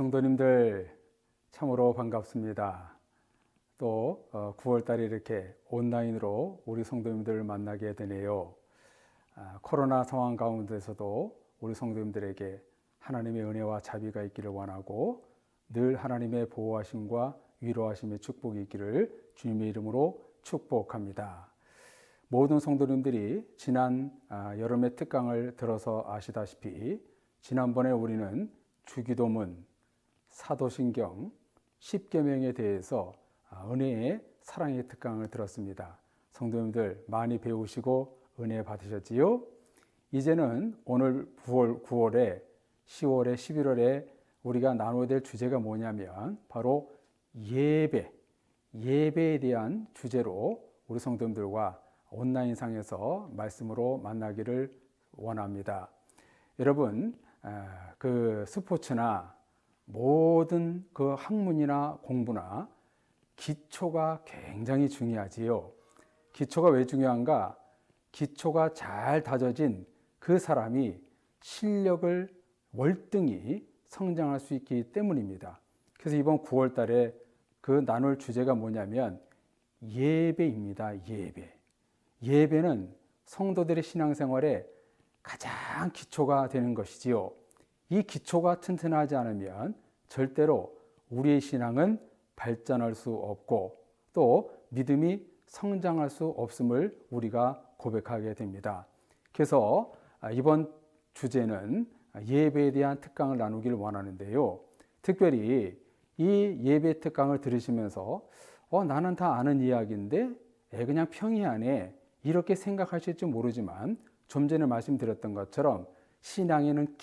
성도님들 참으로 반갑습니다. 또 9월달에 이렇게 온라인으로 우리 성도님들을 만나게 되네요. 코로나 상황 가운데서도 우리 성도님들에게 하나님의 은혜와 자비가 있기를 원하고 늘 하나님의 보호하심과 위로하심의 축복이 있기를 주님의 이름으로 축복합니다. 모든 성도님들이 지난 여름의 특강을 들어서 아시다시피 지난번에 우리는 주기도문, 사도신경, 십계명에 대해서 은혜의 사랑의 특강을 들었습니다. 성도님들 많이 배우시고 은혜 받으셨지요? 이제는 오늘 9월에 10월에 11월에 우리가 나눠야 될 주제가 뭐냐면 바로 예배에 대한 주제로 우리 성도님들과 온라인상에서 말씀으로 만나기를 원합니다. 여러분, 그 스포츠나 모든 그 학문이나 공부나 기초가 굉장히 중요하지요. 기초가 왜 중요한가? 기초가 잘 다져진 그 사람이 실력을 월등히 성장할 수 있기 때문입니다. 그래서 이번 9월 달에 그 나눌 주제가 뭐냐면 예배입니다. 예배는 성도들의 신앙생활에 가장 기초가 되는 것이지요. 이 기초가 튼튼하지 않으면 절대로 우리의 신앙은 발전할 수 없고 또 믿음이 성장할 수 없음을 우리가 고백하게 됩니다. 그래서 이번 주제는 예배에 대한 특강을 나누기를 원하는데요. 특별히 이 예배 특강을 들으시면서 나는 다 아는 이야기인데 그냥 평이하네 이렇게 생각하실지 모르지만 좀 전에 말씀드렸던 것처럼 신앙에는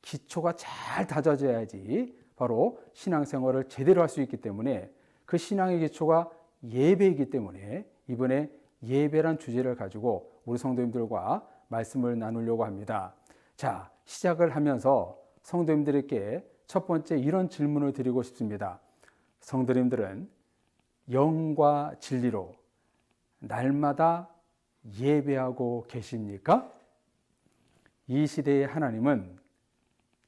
기초가 잘 다져져야지 바로 신앙생활을 제대로 할 수 있기 때문에 그 신앙의 기초가 예배이기 때문에 이번에 예배란 주제를 가지고 우리 성도님들과 말씀을 나누려고 합니다. 자, 시작을 하면서 성도님들에게 첫 번째 이런 질문을 드리고 싶습니다. 성도님들은 영과 진리로 날마다 예배하고 계십니까? 이 시대의 하나님은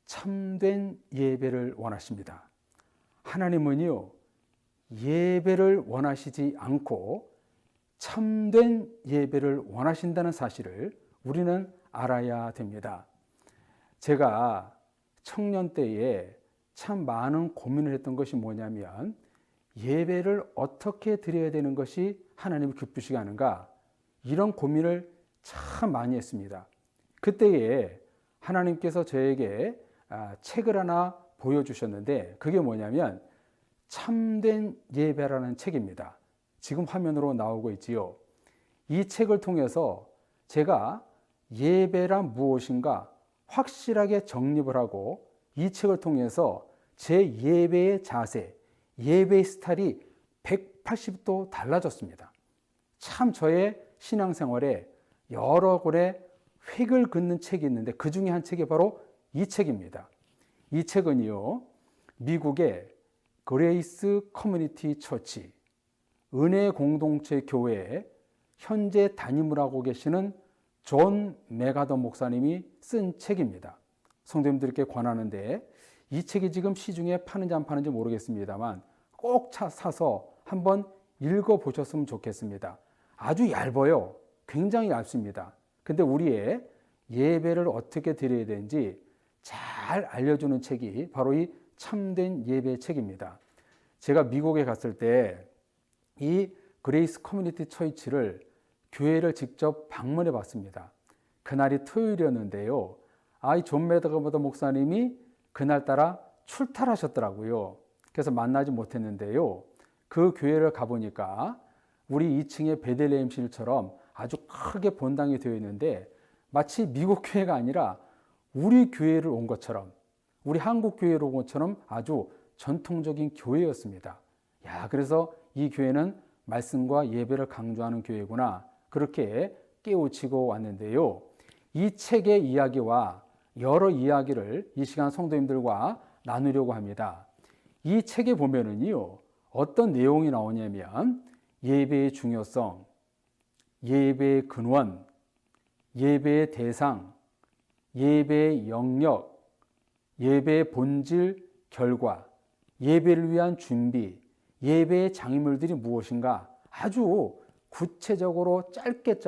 참된 예배를 원하십니다. 하나님은요, 예배를 원하시지 않고 참된 예배를 원하신다는 사실을 우리는 알아야 됩니다. 제가 청년 때에 참 많은 고민을 했던 것이 뭐냐면 예배를 어떻게 드려야 되는 것이 하나님을 기쁘시게 하는가? 이런 고민을 참 많이 했습니다. 그때에 하나님께서 저에게 책을 하나 보여주셨는데 그게 뭐냐면 참된 예배라는 책입니다. 지금 화면으로 나오고 있지요. 이 책을 통해서 제가 예배란 무엇인가 확실하게 정립을 하고 이 책을 통해서 제 예배의 자세, 예배의 스타일이 180도 달라졌습니다. 참 저의 신앙생활에 여러 권의 획을 긋는 책이 있는데 그 중에 한 책이 바로 이 책입니다. 이 책은요, 미국의 그레이스 커뮤니티 처치, 은혜 공동체 교회에 현재 담임을 하고 계시는 존 메가더 목사님이 쓴 책입니다. 성도님들께 권하는데 이 책이 지금 시중에 파는지 안 파는지 모르겠습니다만 꼭 사서 한번 읽어보셨으면 좋겠습니다. 아주 얇아요. 굉장히 얇습니다. 근데 우리의 예배를 어떻게 드려야 되는지 잘 알려주는 책이 바로 이 참된 예배 책입니다. 제가 미국에 갔을 때 이 그레이스 커뮤니티 처치를 교회를 직접 방문해 봤습니다. 그날이 토요일이었는데요. 이 존 메가더 목사님이 그날따라 출탈하셨더라고요. 그래서 만나지 못했는데요. 그 교회를 가보니까 우리 2층의 베들레헴실처럼 아주 크게 본당이 되어 있는데 마치 미국 교회가 아니라 우리 교회를 온 것처럼 우리 한국 교회로 온 것처럼 아주 전통적인 교회였습니다. 그래서 이 교회는 말씀과 예배를 강조하는 교회구나 그렇게 깨우치고 왔는데요. 이 책의 이야기와 여러 이야기를 이 시간 성도님들과 나누려고 합니다. 이 책에 보면은요, 어떤 내용이 나오냐면 예배의 중요성, 예배의 근원, 예배의 대상, 예배의 영역, 예배의 본질, 결과, 예배를 위한 준비, 예배의 장애물들이 무엇인가 아주 구체적으로 짧게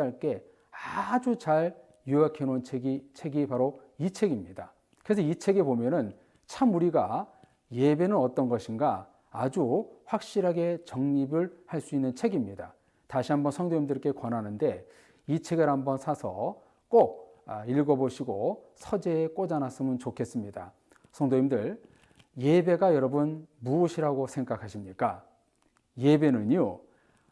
아주 잘 요약해 놓은 책이 바로 이 책입니다. 그래서 이 책에 보면은 참 우리가 예배는 어떤 것인가 아주 확실하게 정립을 할 수 있는 책입니다. 다시 한번 성도님들께 권하는데 이 책을 한번 사서 꼭 읽어보시고 서재에 꽂아놨으면 좋겠습니다. 성도님들, 예배가 여러분 무엇이라고 생각하십니까? 예배는요,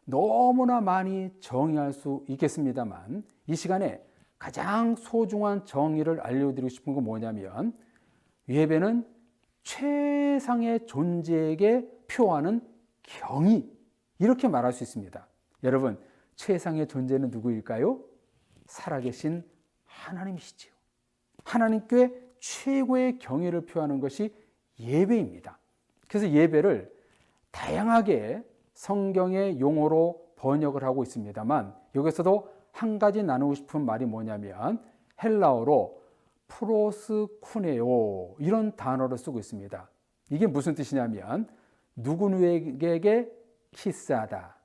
너무나 많이 정의할 수 있겠습니다만 이 시간에 가장 소중한 정의를 알려드리고 싶은 건 뭐냐면 예배는 최상의 존재에게 표하는 경의, 이렇게 말할 수 있습니다. 여러분, 최상의 존재는 누구일까요? 살아계신 하나님이시지요. 하나님께 최고의 경의를 표하는 것이 예배입니다. 그래서 예배를 다양하게 성경의 용어로 번역을 하고 있습니다만 여기서도 한 가지 나누고 싶은 말이 뭐냐면 헬라어로 프로스쿠네오, 이런 단어를 쓰고 있습니다. 이게 무슨 뜻이냐면 누구누구에게 키스하다,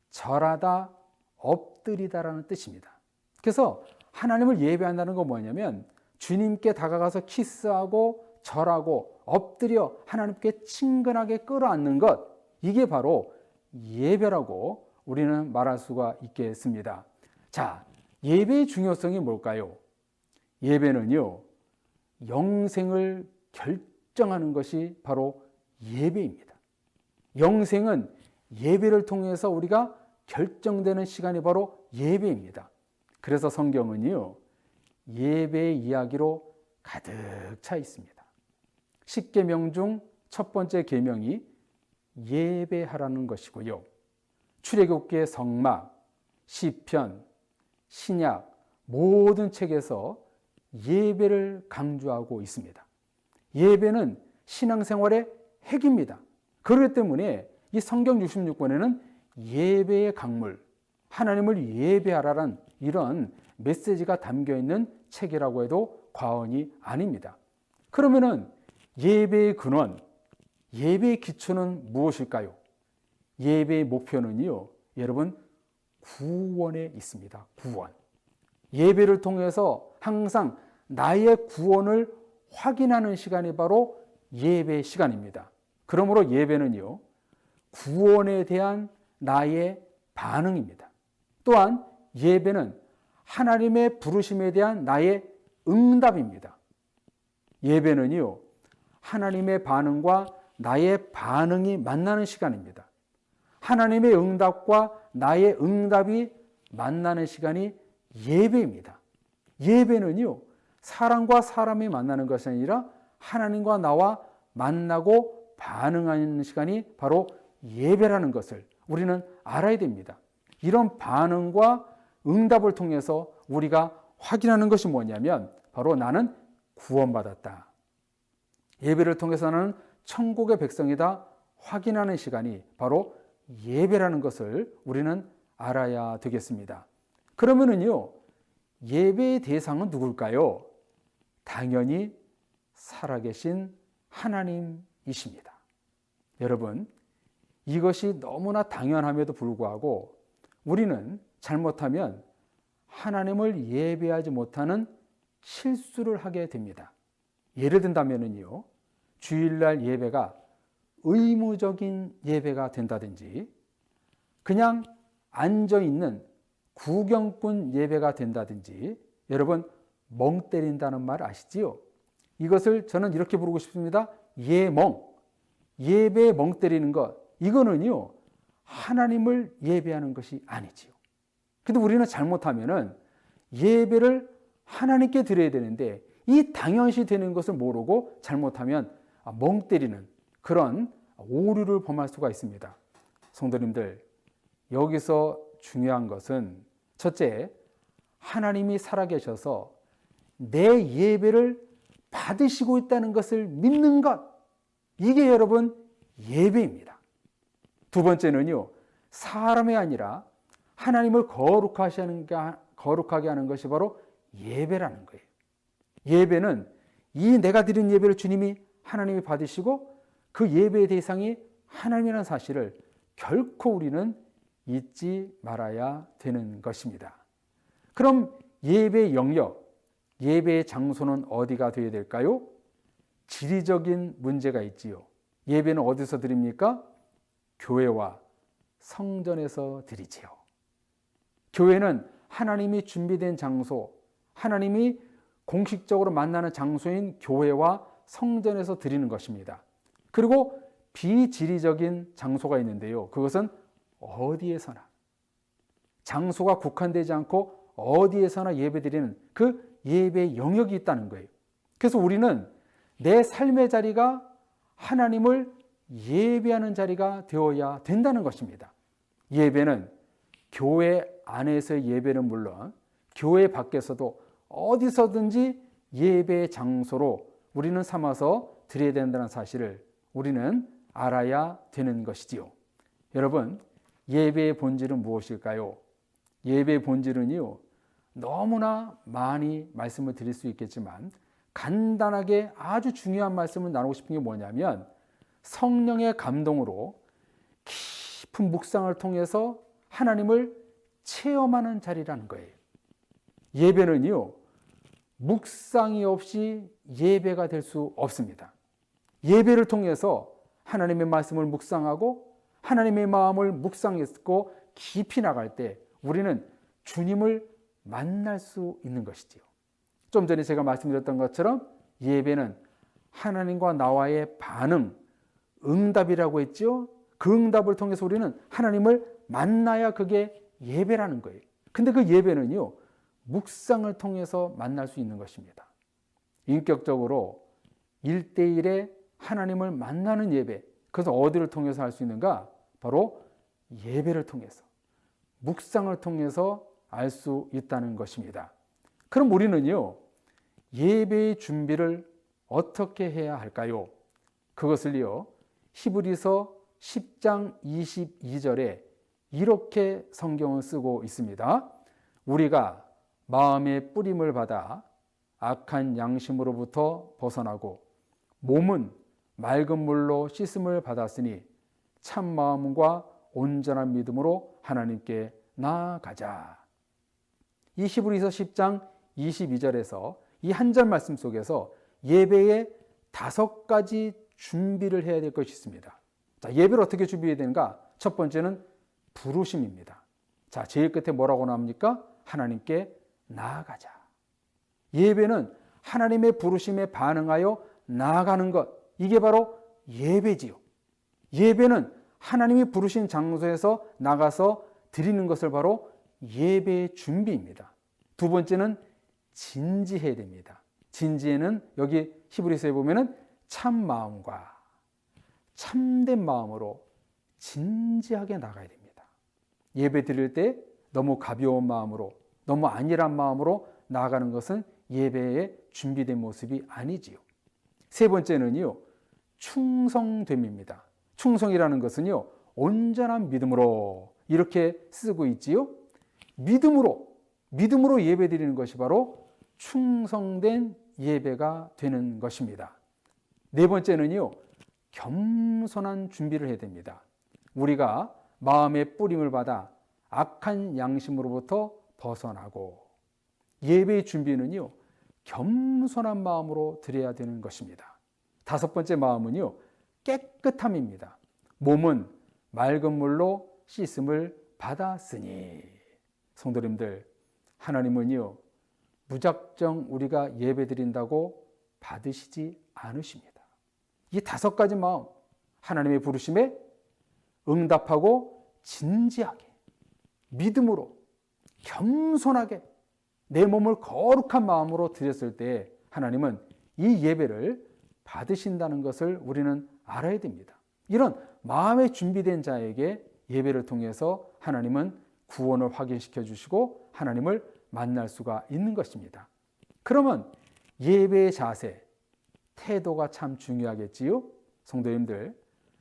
절하다, 엎드리다라는 뜻입니다. 그래서 하나님을 예배한다는 건 뭐냐면 주님께 다가가서 키스하고 절하고 엎드려 하나님께 친근하게 끌어안는 것, 이게 바로 예배라고 우리는 말할 수가 있겠습니다. 자, 예배의 중요성이 뭘까요? 예배는요, 영생을 결정하는 것이 바로 예배입니다. 영생은 예배를 통해서 우리가 결정되는 시간이 바로 예배입니다. 그래서 성경은요, 예배의 이야기로 가득 차 있습니다. 10계명 중 첫 번째 계명이 예배하라는 것이고요. 출애굽기의 성막, 시편, 신약 모든 책에서 예배를 강조하고 있습니다. 예배는 신앙생활의 핵입니다. 그렇기 때문에 이 성경 66권에는 예배의 강물, 하나님을 예배하라는 이런 메시지가 담겨 있는 책이라고 해도 과언이 아닙니다. 그러면은 예배의 근원, 예배의 기초는 무엇일까요? 예배의 목표는요, 여러분, 구원에 있습니다. 구원. 예배를 통해서 항상 나의 구원을 확인하는 시간이 바로 예배 시간입니다. 그러므로 예배는요, 구원에 대한 나의 반응입니다. 또한 예배는 하나님의 부르심에 대한 나의 응답입니다. 예배는요, 하나님의 반응과 나의 반응이 만나는 시간입니다. 하나님의 응답과 나의 응답이 만나는 시간이 예배입니다. 예배는요, 사람과 사람이 만나는 것이 아니라 하나님과 나와 만나고 반응하는 시간이 바로 예배라는 것을 우리는 알아야 됩니다. 이런 반응과 응답을 통해서 우리가 확인하는 것이 뭐냐면 바로 나는 구원받았다, 예배를 통해서 나는 천국의 백성이다 확인하는 시간이 바로 예배라는 것을 우리는 알아야 되겠습니다. 그러면은요, 예배의 대상은 누굴까요? 당연히 살아계신 하나님이십니다. 여러분, 이것이 너무나 당연함에도 불구하고 우리는 잘못하면 하나님을 예배하지 못하는 실수를 하게 됩니다. 예를 든다면요, 주일날 예배가 의무적인 예배가 된다든지 그냥 앉아있는 구경꾼 예배가 된다든지, 여러분, 멍 때린다는 말 아시지요? 이것을 저는 이렇게 부르고 싶습니다. 예멍. 예배에 멍 때리는 것, 이거는요, 하나님을 예배하는 것이 아니지요. 근데 우리는 잘못하면은 예배를 하나님께 드려야 되는데 이 당연시 되는 것을 모르고 잘못하면 멍 때리는 그런 오류를 범할 수가 있습니다. 성도님들, 여기서 중요한 것은 첫째, 하나님이 살아계셔서 내 예배를 받으시고 있다는 것을 믿는 것, 이게 여러분 예배입니다. 두 번째는요, 사람이 아니라 하나님을 거룩하게 하는 것이 바로 예배라는 거예요. 예배는 이 내가 드린 예배를 주님이 하나님이 받으시고 그 예배의 대상이 하나님이라는 사실을 결코 우리는 잊지 말아야 되는 것입니다. 그럼 예배의 영역, 예배의 장소는 어디가 되어야 될까요? 지리적인 문제가 있지요. 예배는 어디서 드립니까? 교회와 성전에서 드리지요. 교회는 하나님이 준비된 장소, 하나님이 공식적으로 만나는 장소인 교회와 성전에서 드리는 것입니다. 그리고 비지리적인 장소가 있는데요. 그것은 어디에서나, 장소가 국한되지 않고 어디에서나 예배드리는 그 예배의 영역이 있다는 거예요. 그래서 우리는 내 삶의 자리가 하나님을 예배하는 자리가 되어야 된다는 것입니다. 예배는 교회 안에서의 예배는 물론 교회 밖에서도 어디서든지 예배의 장소로 우리는 삼아서 드려야 된다는 사실을 우리는 알아야 되는 것이지요. 여러분, 예배의 본질은 무엇일까요? 예배의 본질은요, 너무나 많이 말씀을 드릴 수 있겠지만 간단하게 아주 중요한 말씀을 나누고 싶은 게 뭐냐면 성령의 감동으로 깊은 묵상을 통해서 하나님을 체험하는 자리라는 거예요. 예배는요, 묵상이 없이 예배가 될 수 없습니다. 예배를 통해서 하나님의 말씀을 묵상하고 하나님의 마음을 묵상했고 깊이 나갈 때 우리는 주님을 만날 수 있는 것이지요. 좀 전에 제가 말씀드렸던 것처럼 예배는 하나님과 나와의 반응, 응답이라고 했죠. 그 응답을 통해서 우리는 하나님을 만나야 그게 예배라는 거예요. 근데 그 예배는요, 묵상을 통해서 만날 수 있는 것입니다. 인격적으로 1대1에 하나님을 만나는 예배, 그래서 어디를 통해서 할 수 있는가? 바로 예배를 통해서, 묵상을 통해서 알 수 있다는 것입니다. 그럼 우리는요, 예배의 준비를 어떻게 해야 할까요? 그것을요, 히브리서 10장 22절에 이렇게 성경을 쓰고 있습니다. 우리가 마음의 뿌림을 받아 악한 양심으로부터 벗어나고 몸은 맑은 물로 씻음을 받았으니 참 마음과 온전한 믿음으로 하나님께 나아가자. 이 히브리서 10장 22절에서 이 한 절 말씀 속에서 예배의 5가지 준비를 해야 될 것이 있습니다. 자, 예배를 어떻게 준비해야 되는가? 첫 번째는 부르심입니다. 자, 제일 끝에 뭐라고 나옵니까? 하나님께 나아가자. 예배는 하나님의 부르심에 반응하여 나아가는 것, 이게 바로 예배지요. 예배는 하나님이 부르신 장소에서 나가서 드리는 것을 바로 예배의 준비입니다. 두 번째는 진지해야 됩니다. 진지에는 여기 히브리서에 보면은 참 마음과 참된 마음으로 진지하게 나가야 됩니다. 예배 드릴 때 너무 가벼운 마음으로, 너무 안일한 마음으로 나아가는 것은 예배의 준비된 모습이 아니지요. 세 번째는요, 충성됨입니다. 충성이라는 것은요, 온전한 믿음으로 이렇게 쓰고 있지요. 믿음으로 예배 드리는 것이 바로 충성된 예배가 되는 것입니다. 네 번째는요, 겸손한 준비를 해야 됩니다. 우리가 마음의 뿌림을 받아 악한 양심으로부터 벗어나고, 예배의 준비는요, 겸손한 마음으로 드려야 되는 것입니다. 다섯 번째 마음은요, 깨끗함입니다. 몸은 맑은 물로 씻음을 받았으니. 성도님들, 하나님은요, 무작정 우리가 예배 드린다고 받으시지 않으십니다. 이 5가지 마음, 하나님의 부르심에 응답하고 진지하게, 믿음으로, 겸손하게 내 몸을 거룩한 마음으로 드렸을 때 하나님은 이 예배를 받으신다는 것을 우리는 알아야 됩니다. 이런 마음에 준비된 자에게 예배를 통해서 하나님은 구원을 확인시켜 주시고 하나님을 만날 수가 있는 것입니다. 그러면 예배의 자세, 태도가 참 중요하겠지요? 성도님들,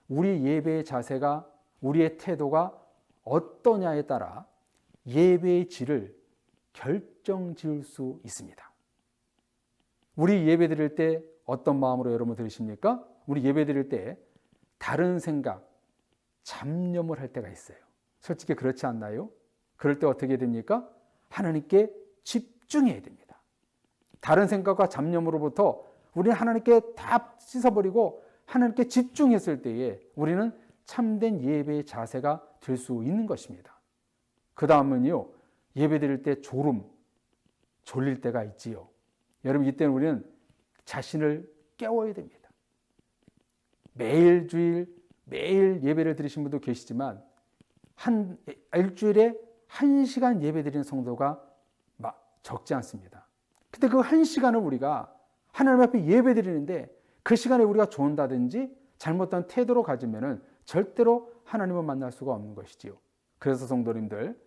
우리 예배의 자세가, 우리의 태도가 어떠냐에 따라 예배의 질을 결정 지을 수 있습니다. 우리 예배 드릴 때 어떤 마음으로 여러분 들으십니까? 우리 예배 드릴 때 다른 생각, 잡념을 할 때가 있어요. 솔직히 그렇지 않나요? 그럴 때 어떻게 됩니까? 하나님께 집중해야 됩니다. 다른 생각과 잡념으로부터 우리는 하나님께 다 씻어버리고 하나님께 집중했을 때에 우리는 참된 예배의 자세가 될 수 있는 것입니다. 그 다음은요, 예배 드릴 때 졸릴 때가 있지요. 여러분, 이때는 우리는 자신을 깨워야 됩니다. 매일 예배를 드리신 분도 계시지만 일주일에 1시간 예배 드리는 성도가 적지 않습니다. 근데 그 1시간을 우리가 하나님 앞에 예배 드리는데 그 시간에 우리가 존다든지 잘못된 태도로 가지면은 절대로 하나님을 만날 수가 없는 것이지요. 그래서 성도님들,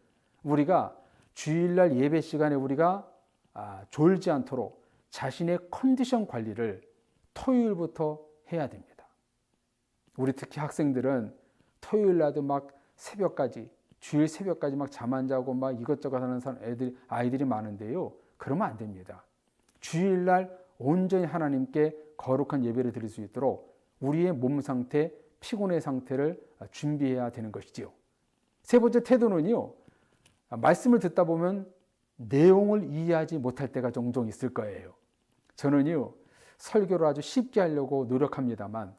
우리가 주일날 예배 시간에 우리가 졸지 않도록 자신의 컨디션 관리를 토요일부터 해야 됩니다. 우리 특히 학생들은 토요일날도 막 새벽까지, 주일 새벽까지 막 잠 안 자고 막 이것저것 하는 아이들이 많은데요. 그러면 안 됩니다. 주일날 온전히 하나님께 거룩한 예배를 드릴 수 있도록 우리의 몸 상태, 피곤의 상태를 준비해야 되는 것이지요. 세 번째 태도는요, 말씀을 듣다 보면 내용을 이해하지 못할 때가 종종 있을 거예요. 저는요, 설교를 아주 쉽게 하려고 노력합니다만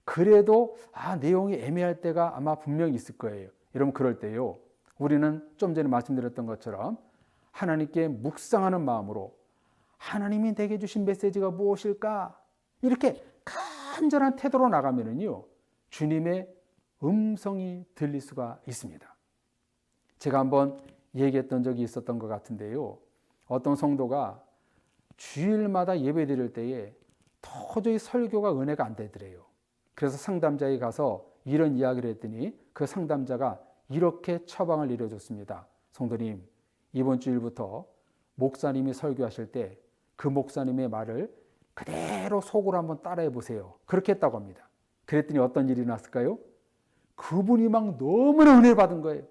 그래도 내용이 애매할 때가 아마 분명히 있을 거예요. 여러분, 그럴 때요, 우리는 좀 전에 말씀드렸던 것처럼 하나님께 묵상하는 마음으로 하나님이 내게 주신 메시지가 무엇일까? 이렇게 간절한 태도로 나가면은요, 주님의 음성이 들릴 수가 있습니다. 제가 한번 얘기했던 적이 있었던 것 같은데요. 어떤 성도가 주일마다 예배 드릴 때에 도저히 설교가 은혜가 안 되더래요. 그래서 상담자에 가서 이런 이야기를 했더니 그 상담자가 이렇게 처방을 내려줬습니다. 성도님, 이번 주일부터 목사님이 설교하실 때 그 목사님의 말을 그대로 속으로 한번 따라해 보세요. 그렇게 했다고 합니다. 그랬더니 어떤 일이 났을까요? 그분이 막 너무나 은혜를 받은 거예요.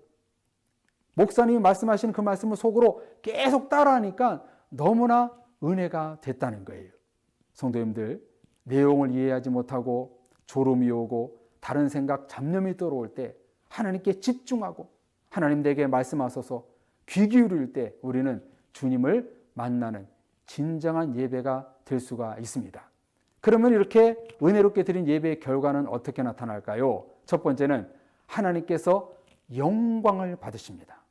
목사님이 말씀하시는 그 말씀을 속으로 계속 따라하니까 너무나 은혜가 됐다는 거예요. 성도님들, 내용을 이해하지 못하고 졸음이 오고 다른 생각, 잡념이 들어올 때 하나님께 집중하고 하나님 내게 말씀하소서 귀 기울일 때 우리는 주님을 만나는 진정한 예배가 될 수가 있습니다. 그러면 이렇게 은혜롭게 드린 예배의 결과는 어떻게 나타날까요? 첫 번째는 하나님께서 영광을 받으십니다.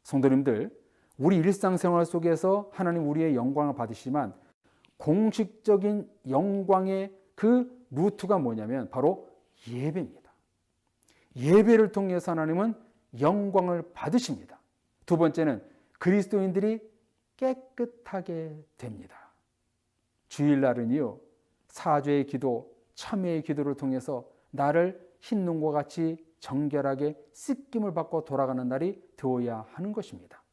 성도님들, 우리 일상생활 속에서 하나님 우리의 영광을 받으시지만 공식적인 영광의 그 루트가 뭐냐면 바로 예배입니다. 예배를 통해서 하나님은 영광을 받으십니다. 두 번째는 그리스도인들이 깨끗하게 됩니다. 주일날은요, 사죄의 기도, 참회의 기도를 통해서 나를 흰눈과 같이 정결하게 씻김을 받고 돌아가는 날이 되어야 하는 것입니다.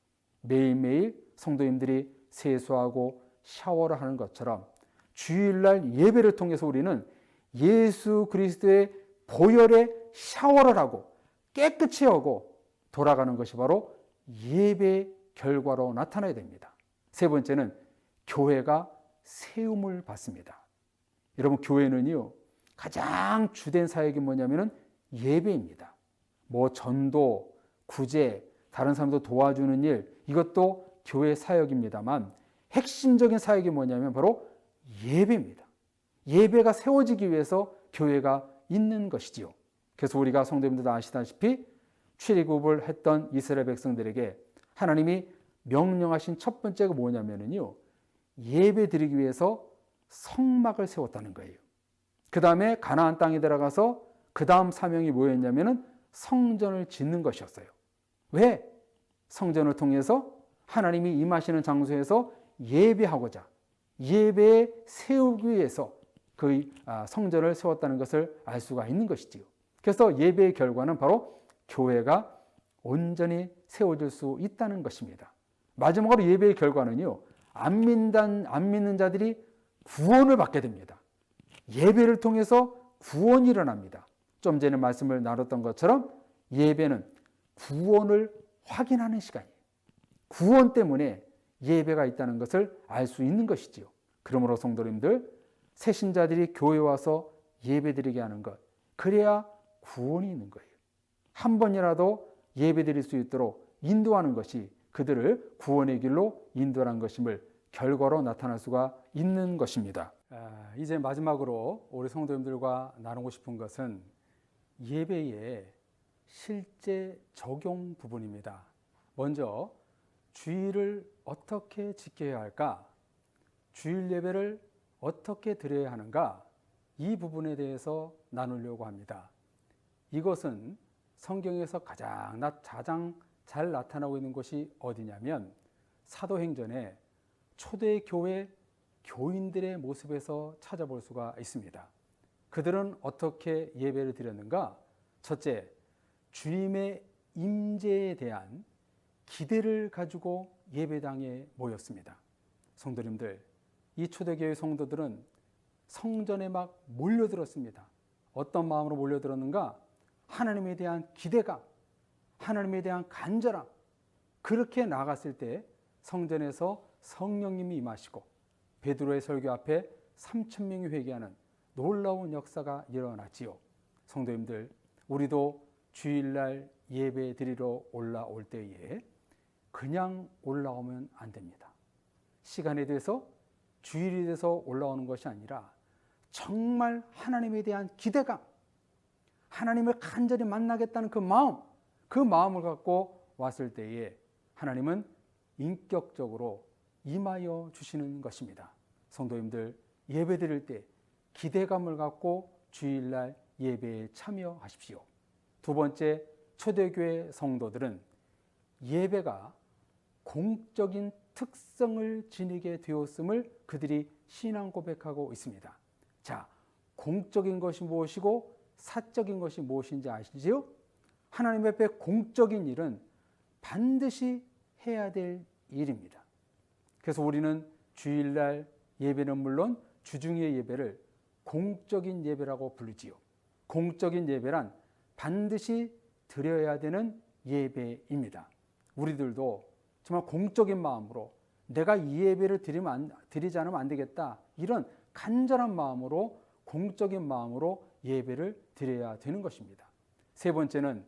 매일매일 성도님들이 세수하고 샤워를 하는 것처럼 주일날 예배를 통해서 우리는 예수 그리스도의 보혈에 샤워를 하고 깨끗이 하고 돌아가는 것이 바로 예배의 결과로 나타나야 됩니다. 세 번째는 교회가 세움을 받습니다. 여러분, 교회는요, 가장 주된 사역이 뭐냐면은 예배입니다. 뭐 전도, 구제, 다른 사람도 도와주는 일, 이것도 교회 사역입니다만 핵심적인 사역이 뭐냐면 바로 예배입니다. 예배가 세워지기 위해서 교회가 있는 것이지요. 그래서 우리가 성도님들도 아시다시피 출애굽을 했던 이스라엘 백성들에게 하나님이 명령하신 첫 번째가 뭐냐면요, 예배 드리기 위해서 성막을 세웠다는 거예요. 그 다음에 가나안 땅에 들어가서 그 다음 사명이 뭐였냐면은 성전을 짓는 것이었어요. 왜? 성전을 통해서 하나님이 임하시는 장소에서 예배하고자, 예배에 세우기 위해서 그 성전을 세웠다는 것을 알 수가 있는 것이지요. 그래서 예배의 결과는 바로 교회가 온전히 세워질 수 있다는 것입니다. 마지막으로 예배의 결과는요, 안 믿는 자들이 구원을 받게 됩니다. 예배를 통해서 구원이 일어납니다. 좀 전에 말씀을 나눴던 것처럼 예배는 구원을 확인하는 시간이에요. 구원 때문에 예배가 있다는 것을 알 수 있는 것이지요. 그러므로 성도님들, 새신자들이 교회에 와서 예배드리게 하는 것. 그래야 구원이 있는 거예요. 한 번이라도 예배드릴 수 있도록 인도하는 것이 그들을 구원의 길로 인도하는 것임을 결과로 나타날 수가 있는 것입니다. 이제 마지막으로 우리 성도님들과 나누고 싶은 것은 예배의 실제 적용 부분입니다. 먼저 주일을 어떻게 지켜야 할까? 주일 예배를 어떻게 드려야 하는가? 이 부분에 대해서 나누려고 합니다. 이것은 성경에서 가장 잘 나타나고 있는 것이 어디냐면 사도행전의 초대교회 교인들의 모습에서 찾아볼 수가 있습니다. 그들은 어떻게 예배를 드렸는가? 첫째, 주님의 임재에 대한 기대를 가지고 예배당에 모였습니다. 성도님들, 이 초대교회 성도들은 성전에 막 몰려들었습니다. 어떤 마음으로 몰려들었는가? 하나님에 대한 기대감, 하나님에 대한 간절함. 그렇게 나갔을 때 성전에서 성령님이 임하시고 베드로의 설교 앞에 3,000명이 회개하는 놀라운 역사가 일어났지요. 성도님들, 우리도 주일날 예배 드리러 올라올 때에 그냥 올라오면 안 됩니다. 시간에 대해서 주일이 돼서 올라오는 것이 아니라 정말 하나님에 대한 기대감, 하나님을 간절히 만나겠다는 그 마음을 갖고 왔을 때에 하나님은 인격적으로 임하여 주시는 것입니다. 성도님들, 예배 드릴 때 기대감을 갖고 주일날 예배에 참여하십시오. 두 번째, 초대교회 성도들은 예배가 공적인 특성을 지니게 되었음을 그들이 신앙 고백하고 있습니다. 자, 공적인 것이 무엇이고 사적인 것이 무엇인지 아시지요? 하나님 앞에 공적인 일은 반드시 해야 될 일입니다. 그래서 우리는 주일날 예배는 물론 주중의 예배를 공적인 예배라고 부르지요. 공적인 예배란 반드시 드려야 되는 예배입니다. 우리들도 정말 공적인 마음으로 내가 이 예배를 드리지 않으면 안 되겠다, 이런 간절한 마음으로, 공적인 마음으로 예배를 드려야 되는 것입니다. 세 번째는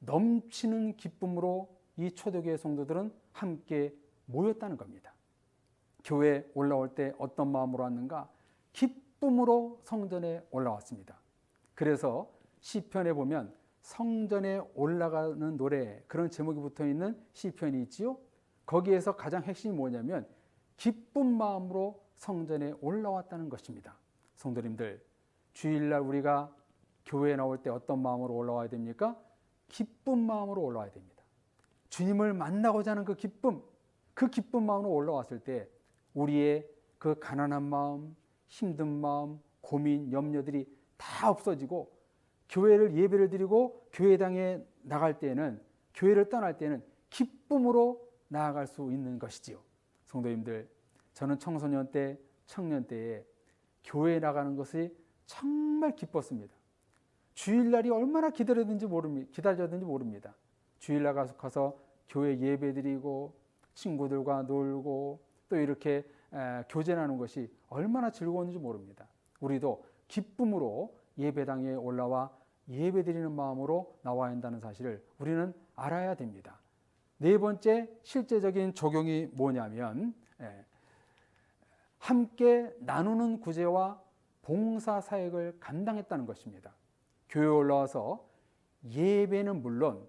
넘치는 기쁨으로 이 초대교회 성도들은 함께 모였다는 겁니다. 교회에 올라올 때 어떤 마음으로 왔는가? 기쁨으로 성전에 올라왔습니다. 그래서 시편에 보면 성전에 올라가는 노래, 그런 제목이 붙어 있는 시편이 있지요. 거기에서 가장 핵심이 뭐냐면 기쁜 마음으로 성전에 올라왔다는 것입니다. 성도님들, 주일날 우리가 교회에 나올 때 어떤 마음으로 올라와야 됩니까? 기쁜 마음으로 올라와야 됩니다. 주님을 만나고자 하는 그 기쁜 마음으로 올라왔을 때 우리의 그 가난한 마음, 힘든 마음, 고민, 염려들이 다 없어지고 교회를 예배를 드리고 교회당에 나갈 때는, 교회를 떠날 때는 기쁨으로 나아갈 수 있는 것이지요. 성도님들, 저는 청소년 때, 청년 때에 교회에 나가는 것이 정말 기뻤습니다. 주일날이 얼마나 기다렸는지 모릅니다. 주일날 가서 교회 예배 드리고 친구들과 놀고 또 이렇게 교제하는 것이 얼마나 즐거웠는지 모릅니다. 우리도 기쁨으로 예배당에 올라와 예배 드리는 마음으로 나와야 한다는 사실을 우리는 알아야 됩니다. 네 번째 실제적인 적용이 뭐냐면 함께 나누는 구제와 봉사 사역을 감당했다는 것입니다. 교회에 올라와서 예배는 물론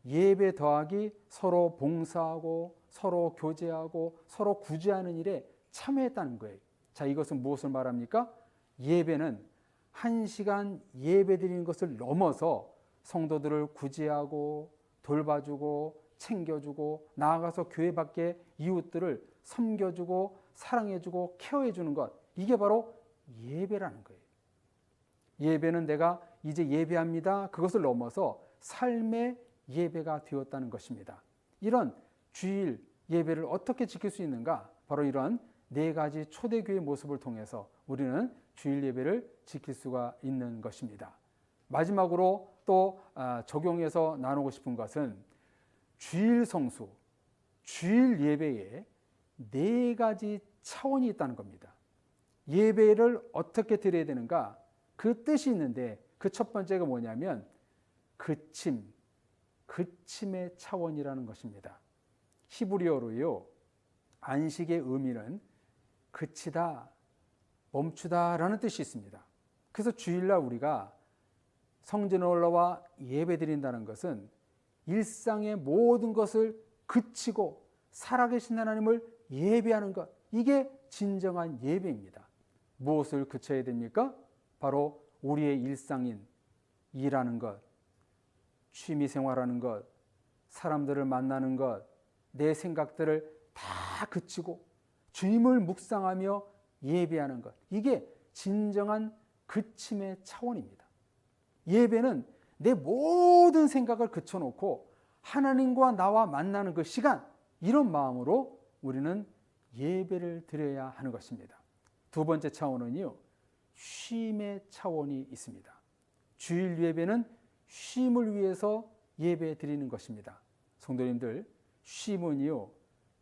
예배 더하기 서로 봉사하고 서로 교제하고 서로 구제하는 일에 참여했다는 거예요. 자, 이것은 무엇을 말합니까? 예배는 1시간 예배 드리는 것을 넘어서 성도들을 구제하고 돌봐주고 챙겨주고 나아가서 교회 밖에 이웃들을 섬겨주고 사랑해주고 케어해주는 것, 이게 바로 예배라는 거예요. 예배는 내가 이제 예배합니다, 그것을 넘어서 삶의 예배가 되었다는 것입니다. 이런 주일 예배를 어떻게 지킬 수 있는가? 바로 이런 네 가지 초대교회의 모습을 통해서 우리는 주일 예배를 지킬 수가 있는 것입니다. 마지막으로 또 적용해서 나누고 싶은 것은 주일 성수, 주일 예배에 네 가지 차원이 있다는 겁니다. 예배를 어떻게 드려야 되는가? 그 뜻이 있는데 그 첫 번째가 뭐냐면 그침의 차원이라는 것입니다. 히브리어로요. 안식의 의미는 그치다, 멈추다라는 뜻이 있습니다. 그래서 주일날 우리가 성전에 올라와 예배드린다는 것은 일상의 모든 것을 그치고 살아계신 하나님을 예배하는 것, 이게 진정한 예배입니다. 무엇을 그쳐야 됩니까? 바로 우리의 일상인 일하는 것, 취미생활하는 것, 사람들을 만나는 것, 내 생각들을 다 그치고 주님을 묵상하며 예배하는 것, 이게 진정한 그침의 차원입니다. 예배는 내 모든 생각을 그쳐놓고 하나님과 나와 만나는 그 시간, 이런 마음으로 우리는 예배를 드려야 하는 것입니다. 두 번째 차원은요, 쉼의 차원이 있습니다. 주일 예배는 쉼을 위해서 예배 드리는 것입니다. 성도님들, 쉼은요,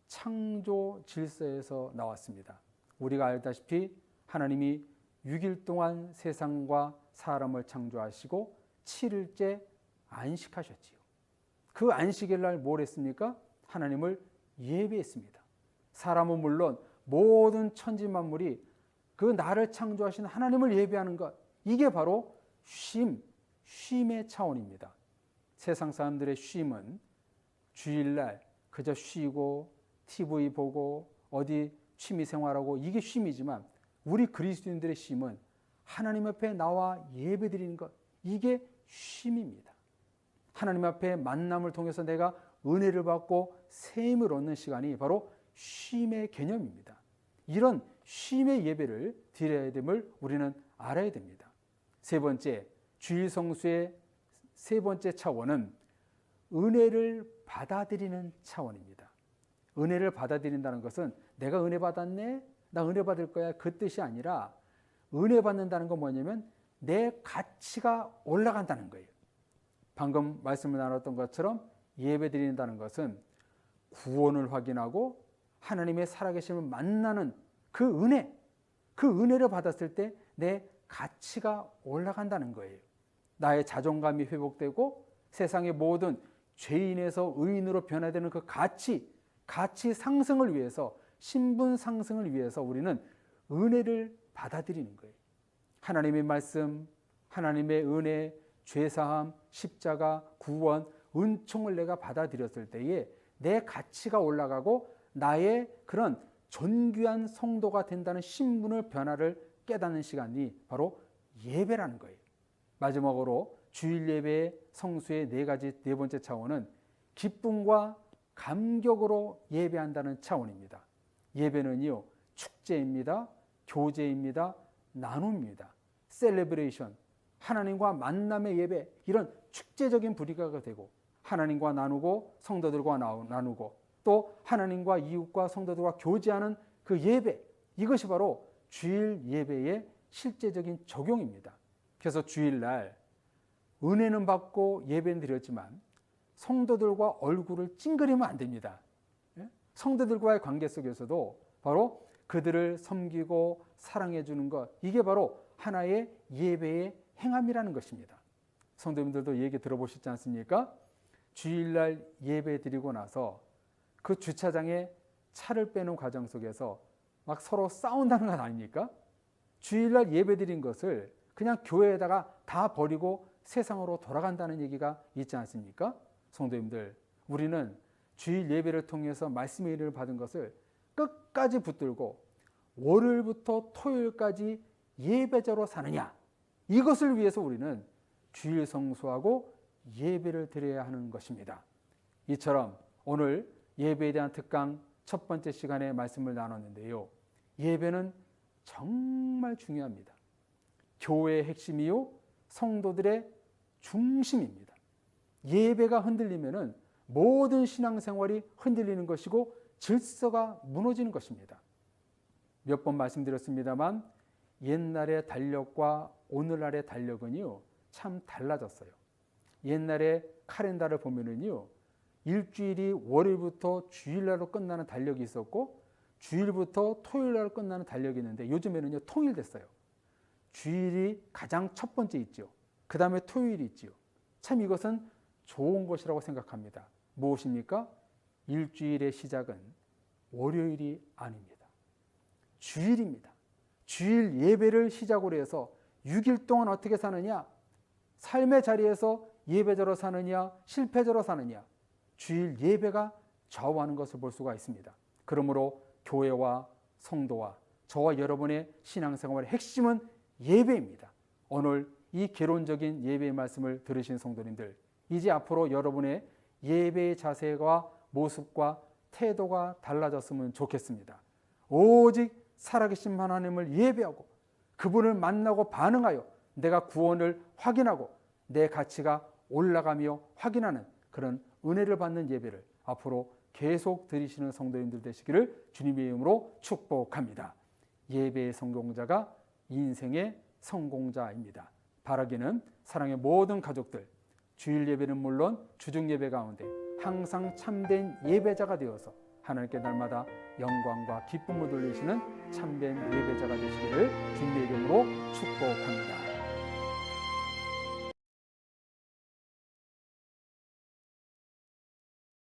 창조 질서에서 나왔습니다. 우리가 알다시피 하나님이 6일 동안 세상과 사람을 창조하시고 7일째 안식하셨지요. 그 안식일 날 뭘 했습니까? 하나님을 예배했습니다. 사람은 물론 모든 천지 만물이 그 나를 창조하신 하나님을 예배하는 것, 이게 바로 쉼의 차원입니다. 세상 사람들의 쉼은 주일날 그저 쉬고 TV 보고 어디 취미생활하고, 이게 쉼이지만 우리 그리스도인들의 쉼은 하나님 앞에 나와 예배드리는 것, 이게 쉼입니다. 하나님 앞에 만남을 통해서 내가 은혜를 받고 샘을 얻는 시간이 바로 쉼의 개념입니다. 이런 쉼의 예배를 드려야 됨을 우리는 알아야 됩니다. 세 번째, 주일 성수의 세 번째 차원은 은혜를 받아들이는 차원입니다. 은혜를 받아들인다는 것은 내가 은혜 받았네, 나 은혜 받을 거야, 그 뜻이 아니라 은혜 받는다는 건 뭐냐면 내 가치가 올라간다는 거예요. 방금 말씀을 나눴던 것처럼 예배 드린다는 것은 구원을 확인하고 하나님의 살아계심을 만나는 그 은혜를 받았을 때 내 가치가 올라간다는 거예요. 나의 자존감이 회복되고 세상의 모든 죄인에서 의인으로 변화되는 그 가치 상승을 위해서, 신분 상승을 위해서 우리는 은혜를 받아들이는 거예요. 하나님의 말씀, 하나님의 은혜, 죄사함, 십자가, 구원, 은총을 내가 받아들였을 때에 내 가치가 올라가고 나의 그런 존귀한 성도가 된다는 신분의 변화를 깨닫는 시간이 바로 예배라는 거예요. 마지막으로 주일 예배의 성수의 네 번째 차원은 기쁨과 감격으로 예배한다는 차원입니다. 예배는요, 축제입니다, 교제입니다, 나눔입니다. 셀레브레이션, 하나님과 만남의 예배, 이런 축제적인 분위기가 되고 하나님과 나누고 성도들과 나누고 또 하나님과 이웃과 성도들과 교제하는 그 예배, 이것이 바로 주일 예배의 실제적인 적용입니다. 그래서 주일날 은혜는 받고 예배는 드렸지만 성도들과 얼굴을 찡그리면 안 됩니다. 성도들과의 관계 속에서도 바로 그들을 섬기고 사랑해 주는 것, 이게 바로 하나의 예배의 행함이라는 것입니다. 성도님들도 얘기 들어보셨지 않습니까? 주일날 예배 드리고 나서 그 주차장에 차를 빼는 과정 속에서 막 서로 싸운다는 것 아닙니까? 주일날 예배 드린 것을 그냥 교회에다가 다 버리고 세상으로 돌아간다는 얘기가 있지 않습니까? 성도님들, 우리는 주일 예배를 통해서 말씀의 은혜를 받은 것을 끝까지 붙들고 월요일부터 토요일까지 예배자로 사느냐, 이것을 위해서 우리는 주일 성수하고 예배를 드려야 하는 것입니다. 이처럼 오늘 예배에 대한 특강 첫 번째 시간에 말씀을 나눴는데요, 예배는 정말 중요합니다. 교회의 핵심이요, 성도들의 중심입니다. 예배가 흔들리면은 모든 신앙생활이 흔들리는 것이고 질서가 무너지는 것입니다. 몇 번 말씀드렸습니다만 옛날의 달력과 오늘날의 달력은요, 참 달라졌어요. 옛날에 카렌다를 보면은요, 일주일이 월요일부터 주일날로 끝나는 달력이 있었고 주일부터 토요일 날 끝나는 달력이 있는데 요즘에는요 통일됐어요. 주일이 가장 첫 번째 있죠. 그 다음에 토요일이 있지요. 참 이것은 좋은 것이라고 생각합니다. 무엇입니까? 일주일의 시작은 월요일이 아닙니다. 주일입니다. 주일 예배를 시작으로 해서 6일 동안 어떻게 사느냐? 삶의 자리에서 예배자로 사느냐, 실패자로 사느냐? 주일 예배가 좌우하는 것을 볼 수가 있습니다. 그러므로 교회와 성도와 저와 여러분의 신앙생활의 핵심은 예배입니다. 오늘 이 개론적인 예배의 말씀을 들으신 성도님들, 이제 앞으로 여러분의 예배의 자세와 모습과 태도가 달라졌으면 좋겠습니다. 오직 살아계신 하나님을 예배하고 그분을 만나고 반응하여 내가 구원을 확인하고 내 가치가 올라가며 확인하는 그런 은혜를 받는 예배를 앞으로 계속 드리시는 성도님들 되시기를 주님의 이름으로 축복합니다. 예배의 성공자가 인생의 성공자입니다. 바라기는 사랑의 모든 가족들, 주일 예배는 물론 주중 예배 가운데 항상 참된 예배자가 되어서 하나님께 날마다 영광과 기쁨을 돌리시는 참된 예배자가 되시기를 주님의 이름으로 축복합니다.